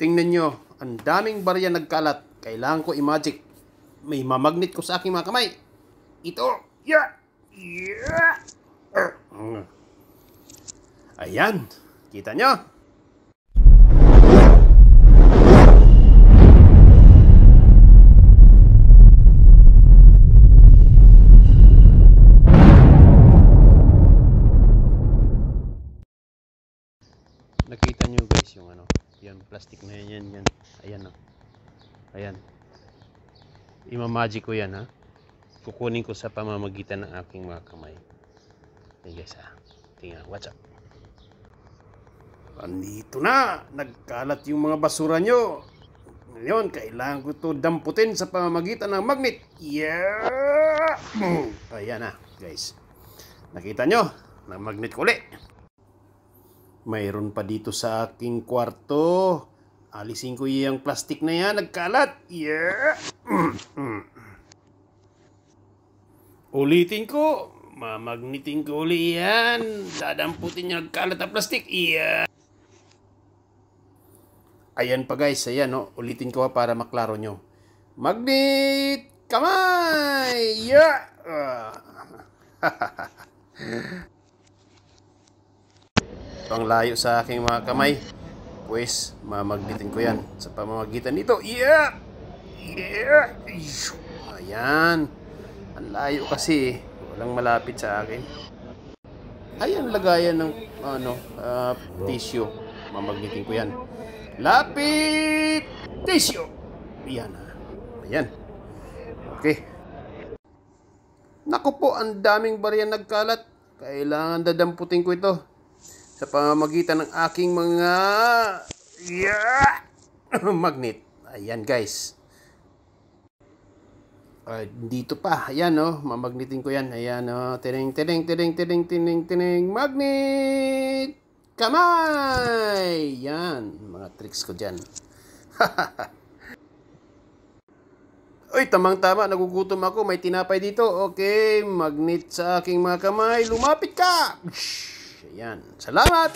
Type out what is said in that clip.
Tingnan nyo, ang daming barya nagkalat. Kailangan ko i-magic. May mamagnet ko sa aking mga kamay. Ito. Yeah. Yeah. Ayan. Kita nyo? Nakita nyo guys yung ano, yan plastic na yan, yan. Ayan o. Ayan. Imamagic ko yan ha. Kukunin ko sa pamamagitan ng aking mga kamay. Ayan guys ha. Tingnan, watch out. Andito na. Nagkalat yung mga basura nyo. Ngayon, kailangan ko ito damputin sa pamamagitan ng magnet. Yeah! Ayan na guys. Nakita nyo? Nag-magnet ko ulit. Mayroon pa dito sa aking kwarto. Alisin ko yung plastic na yan. Nagkalat. Yeah. Ulitin ko. Mamagnetin ko uli yan. Dadamputin yung nagkalat na plastic. Yeah. Ayan pa guys. Ayan no. Ulitin ko para maklaro nyo. Magnet. Kamay. Yeah. Ang layo sa aking mga kamay, pues mamagnetin ko yan sa pamamagitan nito. Yeah! Yeah! Ayan. Ang layo kasi, walang malapit sa akin. Ayan, lagayan ng tissue. Mamagnetin ko yan. Lapit! Tissue! Ayan. Ayan. Okay. Naku po, ang daming barya nagkalat. Kailangan dadamputin ko ito sa pamamagitan ng aking mga magnet. Ayan guys. Dito pa. Ayan oh. Mamagnetin ko yan. Ayan oh. Tining. Magnet. Kamay. Yan. Mga tricks ko dyan. Uy, tamang-tama. Nagugutom ako. May tinapay dito. Okay. Magnet sa aking mga kamay. Lumapit ka. Ayan. Salamat!